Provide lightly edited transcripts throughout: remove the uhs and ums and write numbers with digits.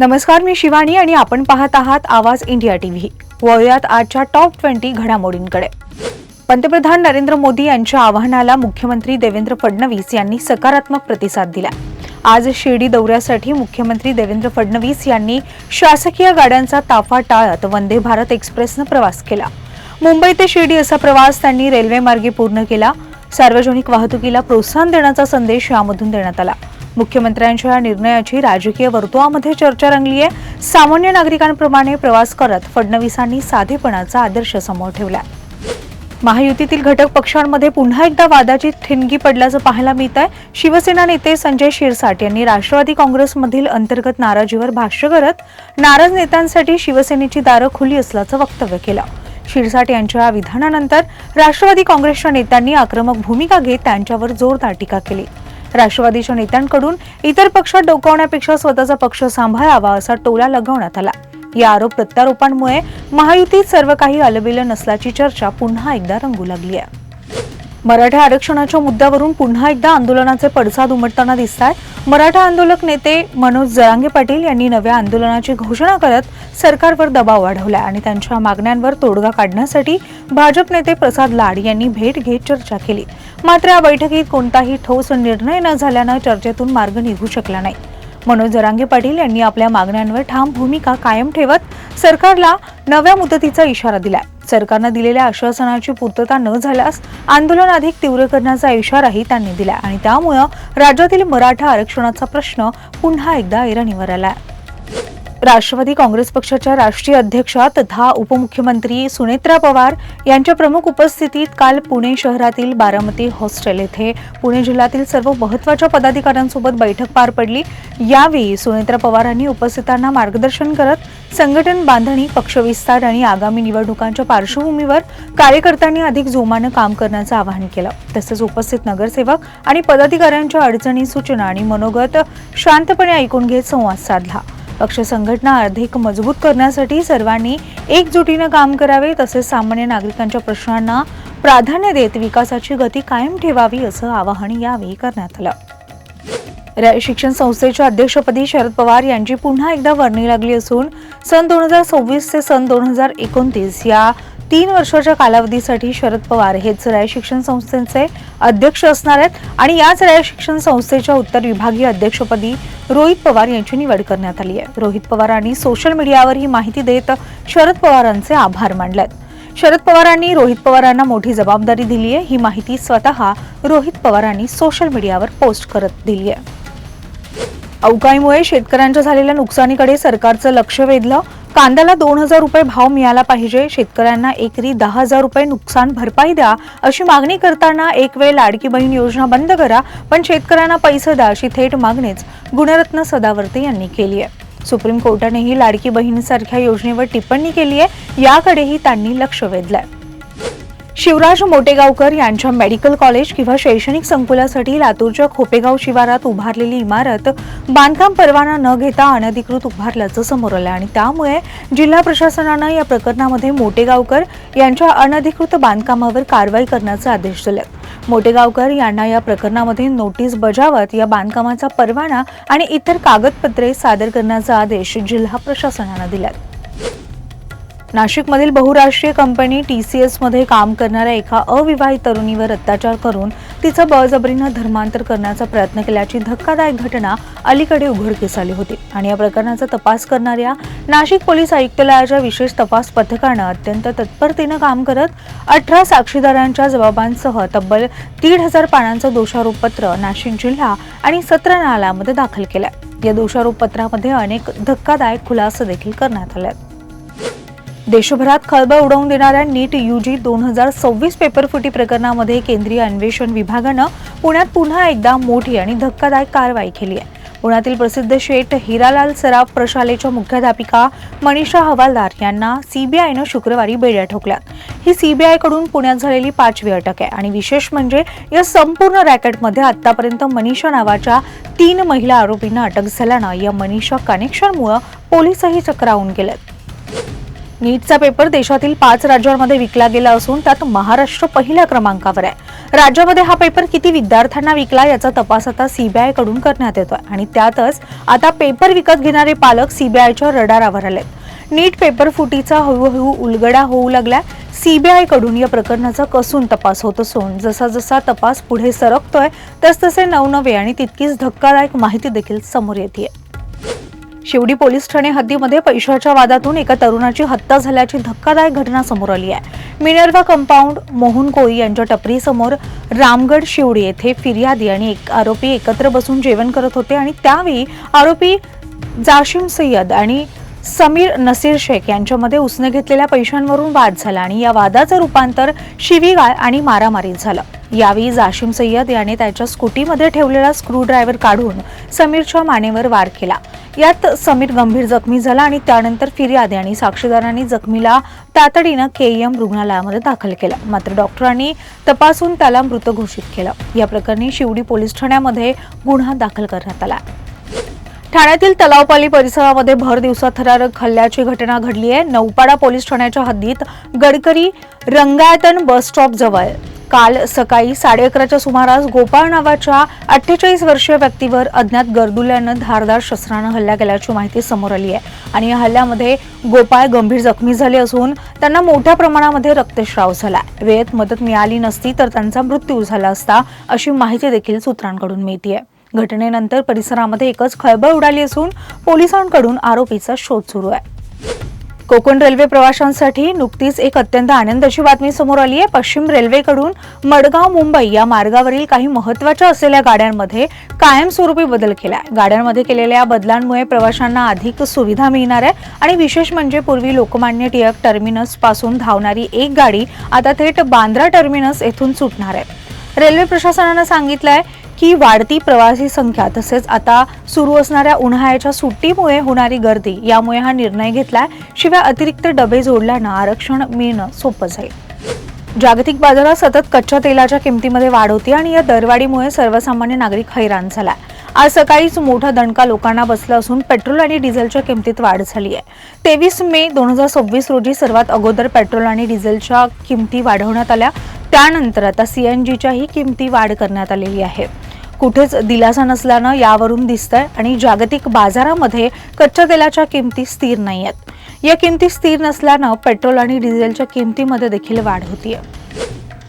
नमस्कार, मी शिवानी आणि आपण पाहत आहात आवाज इंडिया टीव्ही। वळूयात आजच्या टॉप 20 घडामोडींकडे। पंतप्रधान नरेंद्र मोदी यांच्या आवाहनाला मुख्यमंत्री देवेंद्र फडणवीस यांनी सकारात्मक प्रतिसाद दिला। आज शिर्डी दौऱ्यासाठी मुख्यमंत्री देवेंद्र फडणवीस यांनी शासकीय गाड्यांचा ताफा टाळत वंदे भारत एक्सप्रेसने प्रवास केला। मुंबई ते शिर्डी असा प्रवास त्यांनी रेल्वे मार्गे पूर्ण केला। सार्वजनिक वाहतुकीला प्रोत्साहन देण्याचा संदेश यामधून देण्यात आला। मुख्यमंत्र्यांच्या निर्णयाची राजकीय वर्तुळामध्ये चर्चा रंगली आहे। सामान्य नागरिकांप्रमाणे प्रवास करत फडणवीसांनी साधेपणाचा आदर्श समोर ठेवला। महायुतीतील घटक पक्षांमध्ये पुन्हा एकदा वादाची ठिणगी पडल्याचं पाहायला मिळत आहे। शिवसेना नेते संजय शिरसाट यांनी राष्ट्रवादी काँग्रेसमधील अंतर्गत नाराजीवर भाष्य करत नाराज नेत्यांसाठी शिवसेनेची दारं खुली असल्याचं वक्तव्य केलं। शिरसाट यांच्या विधानानंतर राष्ट्रवादी काँग्रेसच्या नेत्यांनी आक्रमक भूमिका घेत त्यांच्यावर जोरदार टीका केली। राष्ट्रवादीच्या नेत्यांकडून इतर पक्षात डोकावण्यापेक्षा स्वतःचा पक्ष सांभाळावा असा टोला लगावण्यात आला। या आरोप प्रत्यारोपांमुळे महायुतीत सर्व काही आलबेलं नसल्याची चर्चा पुन्हा एकदा रंगू लागली आहे। मराठा आरक्षणाच्या मुद्द्यावरून पुन्हा एकदा आंदोलनाचे पडसाद उमटताना दिसतात। मराठा आंदोलक नेते मनोज जरांगे पाटील यांनी नव्या आंदोलनाची घोषणा करत सरकारवर दबाव वाढवला आणि त्यांच्या मागण्यांवर तोडगा काढण्यासाठी भाजप नेते प्रसाद लाड यांनी भेट घेत चर्चा केली। मात्र या बैठकीत कोणताही ठोस निर्णय न झाल्याने चर्चेतून मार्ग निघू शकला नाही। मनोज जरांगे पाटील यांनी आपल्या मागण्यांवर ठाम भूमिका कायम ठेवत सरकारला नव्या मुदतीचा इशारा दिलाय। सरकारने दिलेल्या आश्वासनाची पूर्तता न झाल्यास आंदोलन अधिक तीव्र करण्याचा इशाराही त्यांनी दिला आणि त्यामुळे राज्यातील मराठा आरक्षणाचा प्रश्न पुन्हा एकदा ऐरणीवर आला। राष्ट्रवादी काँग्रेस पक्षाच्या राष्ट्रीय अध्यक्षा तथा उपमुख्यमंत्री सुनेत्रा पवार यांच्या प्रमुख उपस्थितीत काल पुणे शहरातील बारामती हॉस्टेल येथे पुणे जिल्ह्यातील सर्व महत्त्वाच्या पदाधिकाऱ्यांसोबत बैठक पार पडली। यावेळी सुनेत्रा पवारांनी उपस्थितांना मार्गदर्शन करत संघटन बांधणी, पक्षविस्तार आणि आगामी निवडणुकांच्या पार्श्वभूमीवर कार्यकर्त्यांनी अधिक जोमाने काम करण्याचं आवाहन केलं। तसेच उपस्थित नगरसेवक आणि पदाधिकाऱ्यांच्या अडचणी, सूचना आणि मनोगत शांतपणे ऐकून घेत संवाद साधला। पक्ष संघटना अधिक मजबूत करण्यासाठी सर्वांनी एकजुटीने काम करावे, तसेच सामान्य नागरिकांच्या प्रश्नांना प्राधान्य देत विकासाची गती कायम ठेवावी असं आवाहन यावेळी करण्यात आलं। शिक्षण संस्थेच्या अध्यक्षपदी शरद पवार यांची पुन्हा एकदा वर्णी लागली असून सन 2026 ते सन 2029 या 3 वर्षाच्या कालावधीसाठी शरद पवार हेच राय शिक्षण संस्थेचे अध्यक्ष असणार आहेत आणि याच राय शिक्षण संस्थेच्या उत्तर विभागीय अध्यक्षपदी रोहित पवार यांची निवड करण्यात आली आहे। रोहित पवारांनी सोशल मीडियावर ही माहिती देत शरद पवारांचे आभार मानलेत। शरद पवारांनी रोहित पवारांना मोठी जबाबदारी दिली आहे, ही माहिती स्वतः रोहित पवारांनी सोशल मीडियावर पोस्ट करत दिली आहे। अवकाळीमुळे शेतकऱ्यांच्या झालेल्या नुकसानीकडे सरकारचं लक्ष वेधलं। कांद्याला 2000 रुपये भाव मिळाला पाहिजे, शेतकऱ्यांना एकरी 10,000 रुपये नुकसान भरपाई द्या अशी मागणी करताना एक वेळ लाडकी बहीण योजना बंद करा, पण शेतकऱ्यांना पैसे द्या अशी थेट मागणीच गुणरत्न सदावर्ते यांनी केली आहे। सुप्रीम कोर्टानेही लाडकी बहिणीसारख्या योजनेवर टिप्पणी केली आहे, याकडेही त्यांनी लक्ष वेधलंय। शिवराज मोटेगावकर यांच्या मेडिकल कॉलेज किंवा शैक्षणिक संकुलासाठी लातूरच्या खोपेगाव शिवारात उभारलेली इमारत बांधकाम परवाना न घेता अनधिकृत उभारल्याचं समोर आलं आणि त्यामुळे जिल्हा प्रशासनानं या प्रकरणामध्ये मोटेगावकर यांच्या अनधिकृत बांधकामावर कारवाई करण्याचे आदेश दिले। मोटेगावकर यांना या प्रकरणामध्ये नोटीस बजावत या बांधकामाचा परवाना आणि इतर कागदपत्रे सादर करण्याचा आदेश जिल्हा प्रशासनानं दिला। नाशिकमधील बहुराष्ट्रीय कंपनी TCS मध्ये काम करणाऱ्या एका अविवाहित तरुणीवर अत्याचार करून तिचं बळजबरीनं धर्मांतर करण्याचा प्रयत्न केल्याची धक्कादायक घटना अलीकडे उघडकीस आली होती आणि या प्रकरणाचा तपास करणाऱ्या नाशिक पोलीस आयुक्तालयाच्या विशेष तपास पथकानं अत्यंत तत्परतेनं काम करत 18 साक्षीदारांच्या जबाबांसह तब्बल 1,500 पानांचं दोषारोपपत्र नाशिक जिल्हा आणि सत्र न्यायालयामध्ये दाखल केलंय। या दोषारोपपत्रामध्ये अनेक धक्कादायक खुलासे देखील करण्यात आले। देशभरात खळबळ उडवून देणाऱ्या नीट UG 2026 पेपरफुटी प्रकरणामध्ये केंद्रीय अन्वेषण विभागानं पुण्यात पुन्हा एकदा मोठी आणि धक्कादायक कारवाई केली आहे। पुण्यातील प्रसिद्ध शेठ हिरालाल सराफ प्रशालेच्या मुख्याध्यापिका मनीषा हवालदार यांना CBIनं शुक्रवारी बेड्या ठोकल्यात। ही CBI कडून पुण्यात झालेली 5वी अटक आहे आणि विशेष म्हणजे या संपूर्ण रॅकेटमध्ये आतापर्यंत मनीषा नावाच्या 3 महिला आरोपींना अटक झाल्यानं या मनीषा कनेक्शनमुळे पोलिसही चक्रावून गेलेत। नीटचा पेपर देशातील 5 राज्यांमध्ये विकला गेला असून त्यात महाराष्ट्र पहिल्या क्रमांकावर आहे। राज्यामध्ये हा पेपर किती विद्यार्थ्यांना विकला याचा तपास आता सीबीआय कडून करण्यात येतोय आणि त्यातच आता पेपर विकत घेणारे पालक सीबीआयच्या रडारावर आलेत। नीट पेपर फुटीचा हळूहळू उलगडा होऊ लागला। सीबीआय कडून या प्रकरणाचा कसून तपास होत असून जसा जसा तपास पुढे सरकतोय तसतसे नवनवे आणि तितकीच धक्कादायक माहिती देखील समोर येते। शिवडी पोलीस ठाणे हद्दीमध्ये पैशाच्या वादातून एका तरुणाची हत्या झाल्याची धक्कादायक घटना समोर आली आहे। मिनर्वा कंपाऊंड मोहन कोळी यांच्या टपरीसमोर रामगड शिवडी येथे फिर्यादी आणि एक आरोपी एकत्र बसून जेवण करत होते आणि त्यावेळी आरोपी जाशिम सय्यद आणि समीर नसीर शेख यांच्यामध्ये उसने घेतलेल्या पैशांवरून वाद झाला आणि या वादाचं रूपांतर शिवीगाळ आणि मारामारीत झालं। यावेळी जाशिम सय्यद याने त्याच्या स्कूटीमध्ये ठेवलेला स्क्रूड्रायव्हर काढून समीरच्या मानेवर वार केला। यात समीर गंभीर जखमी झाला आणि त्यानंतर फिर्यादी आणि साक्षीदारांनी जखमीला तातडीनं केईएम रुग्णालयामध्ये दाखल केलं, मात्र डॉक्टरांनी तपासून त्याला मृत घोषित केलं। या प्रकरणी शिवडी पोलीस ठाण्यामध्ये गुन्हा दाखल करण्यात आला। ठाण्यातील तलावपाली परिसरामध्ये भर दिवसात थरारक हल्ल्याची घटना घडली आहे। नौपाडा पोलीस ठाण्याच्या हद्दीत गडकरी रंगायतन बस स्टॉप जवळ काल सकाळी 11:30च्या सुमारास गोपाळ नावाच्या 48 वर्षीय व्यक्तीवर अज्ञात गर्दुल्यानं धारदार शस्त्रानं हल्ला केल्याची माहिती समोर आली आहे आणि या हल्ल्यामध्ये गोपाळ गंभीर जखमी झाले असून त्यांना मोठ्या प्रमाणामध्ये रक्तस्राव झाला। वेळेत मदत मिळाली नसती तर त्यांचा मृत्यू झाला असता अशी माहिती देखील सूत्रांकडून मिळते। घटनेनंतर परिसरामध्ये एकच खळबळ उडाली असून पोलिसांकडून आरोपीचा शोध सुरू आहे। कोकण रेल्वे प्रवाशांसाठी नुकतीच एक अत्यंत आनंदाची बातमी समोर आली आहे। पश्चिम रेल्वेकडून मडगाव मुंबई या मार्गावरील काही महत्त्वाच्या असलेल्या गाड्यांमध्ये कायमस्वरूपी बदल केलाय। गाड्यांमध्ये केलेल्या बदलांमुळे प्रवाशांना अधिक सुविधा मिळणार आहे आणि विशेष म्हणजे पूर्वी लोकमान्य टिळक टर्मिनस पासून धावणारी एक गाडी आता थेट बांद्रा टर्मिनस येथून सुटणार आहे। रेल्वे प्रशासनाने सांगितलंय की वाढती प्रवासी संख्या तसेच आता सुरू असणाऱ्या उन्हाळ्याच्या सुट्टीमुळे होणारी गर्दी यामुळे हा निर्णय घेतलाय। शिवाय अतिरिक्त डबे जोडल्यानं आरक्षण मिळणं सोपं जाईल। जागतिक बाजारात सतत कच्च्या तेलाच्या किमतीमध्ये वाढ होती आणि या दरवाढीमुळे सर्वसामान्य नागरिक हैराण झाला। आज सकाळीच मोठा दणका लोकांना बसला असून पेट्रोल आणि डिझेलच्या किमतीत वाढ झाली आहे। 23 मे 2026 रोजी सर्वात अगोदर पेट्रोल आणि डिझेलच्या किमती वाढवण्यात आल्या, त्यानंतर आता सीएनजीच्याही किमती वाढ करण्यात आलेली आहे। कुठेच दिलासा नसल्यानं यावरून दिसतंय आणि जागतिक बाजारामध्ये कच्च्या तेलाच्या किमती स्थिर नाही आहेत। या किमती स्थिर नसल्यानं पेट्रोल आणि डिझेलच्या किमतीमध्ये देखील वाढ होतीये।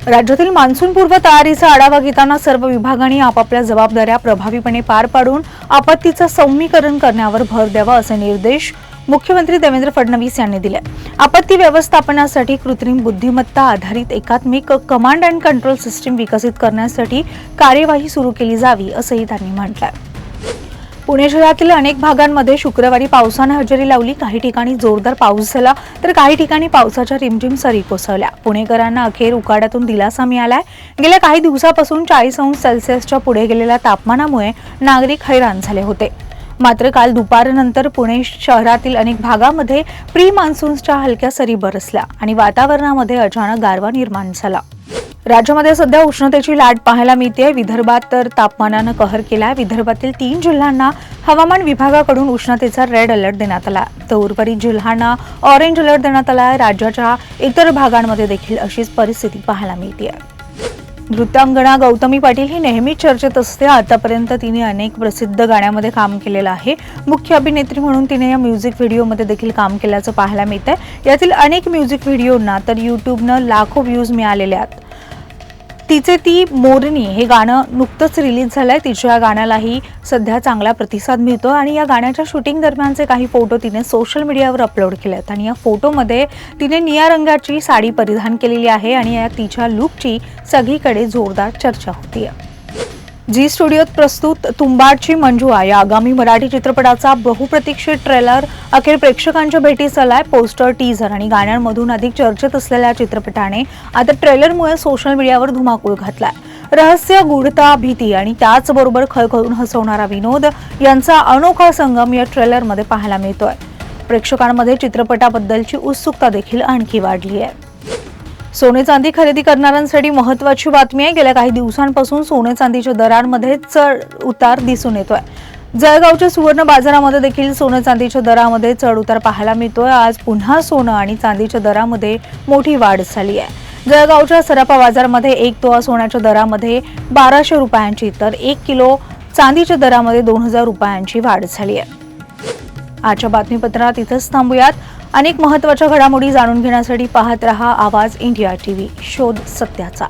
राज्यातील मान्सूनपूर्व तयारीचा आढावा घेताना सर्व विभागांनी आपापल्या जबाबदाऱ्या प्रभावीपणे पार पाडून आपत्तीचं सौम्यीकरण करण्यावर भर द्यावा असे निर्देश मुख्यमंत्री देवेंद्र फडणवीस यांनी दिले। आपत्ती व्यवस्थापनासाठी कृत्रिम बुद्धिमत्ता आधारित एकात्मिक कमांड अँड कंट्रोल सिस्टीम विकसित करण्यासाठी कार्यवाही सुरू केली जावी असंही त्यांनी म्हटलंय। पुणे शहरातील अनेक भागांमध्ये शुक्रवारी पावसाने हजेरी लावली। काही ठिकाणी जोरदार पाऊस झाला तर काही ठिकाणी पावसाच्या रिमझिम सरी कोसळल्या। पुणेकरांना अखेर उकाड्यातून दिलासा मिळालाय। गेल्या काही दिवसापासून 40 अंश सेल्सिअसच्या पुढे गेलेल्या तापमानामुळे नागरिक हैराण झाले होते, मात्र काल दुपारनंतर पुणे शहरातील अनेक भागामध्ये प्री मान्सूनच्या हलक्या सरी बरसल्या आणि वातावरणामध्ये अचानक गारवा निर्माण झाला। राज्यामध्ये सध्या उष्णतेची लाट पाहायला मिळते। विदर्भात तर तापमानानं कहर केलाय। विदर्भातील 3 जिल्ह्यांना हवामान विभागाकडून उष्णतेचा रेड अलर्ट देण्यात आला तर उर्वरित जिल्ह्यांना ऑरेंज अलर्ट देण्यात आला। राज्याच्या इतर भागांमध्ये देखील अशीच परिस्थिती पाहायला मिळते। नृत्यांगना गौतमी पाटील ही नेहमीच चर्चेत असते। आतापर्यंत तिने अनेक प्रसिद्ध गाण्यामध्ये काम केलेलं आहे। मुख्य अभिनेत्री म्हणून तिने या म्युझिक व्हिडिओमध्ये देखील काम केल्याचं पाहायला मिळतंय। यातील अनेक म्युझिक व्हिडिओंना तर यूट्यूबनं लाखो व्ह्यूज मिळालेले आहेत। तिचे ती मोरनी हे गाणं नुकतंच रिलीज झालंय। तिच्या गाण्यालाही सध्या चांगला प्रतिसाद मिळतो आणि या गाण्याच्या शूटिंग दरम्यानचे काही फोटो तिने सोशल मीडियावर अपलोड केलेत आणि या फोटोमध्ये तिने निळ्या रंगाची साडी परिधान केलेली आहे आणि या तिच्या लुकची सगळीकडे जोरदार चर्चा होतीये। जी स्टुडिओत प्रस्तुत तुंबाडची मंजुळा या आगामी मराठी चित्रपटाचा बहुप्रतीक्षित ट्रेलर अखेर प्रेक्षकांच्या भेटीस आलाय। पोस्टर, टीझर आणि गाण्यांमधून अधिक चर्चेत असलेल्या चित्रपटाने आता ट्रेलरमुळे सोशल मीडियावर धुमाकूळ घातलाय। रहस्य, गूढता, भीती आणि त्याचबरोबर खळखळून हसवणारा विनोद यांचा अनोखा संगम या ट्रेलरमध्ये पाहायला मिळतोय। प्रेक्षकांमध्ये चित्रपटाबद्दलची उत्सुकता देखील आणखी वाढली आहे। सोने चांदी खरेदी करणाऱ्यांसाठी महत्त्वाची बातमी आहे। गेल्या काही दिवसांपासून सोने चांदीच्या दरांमध्ये चढ उतार दिसून येतोय। जळगावच्या सुवर्ण बाजारामध्ये देखील सोनं चांदीच्या दरामध्ये चढ-उतार पाहायला मिळतोय। आज पुन्हा सोनं आणि चांदीच्या दरामध्ये मोठी वाढ झाली आहे। जळगावच्या सराफा बाजारामध्ये 1 तोळा सोन्याच्या दरामध्ये 1200 रुपयांची तर 1 किलो चांदीच्या दरामध्ये 2000 रुपयांची वाढ झाली आहे। आजच्या बातमीपत्रात इथंच थांबूयात। अनेक महत्त्वाच्या घडामोडी जाणून घेण्यासाठी पाहत रहा आवाज इंडिया टीव्ही, शोध सत्याचा।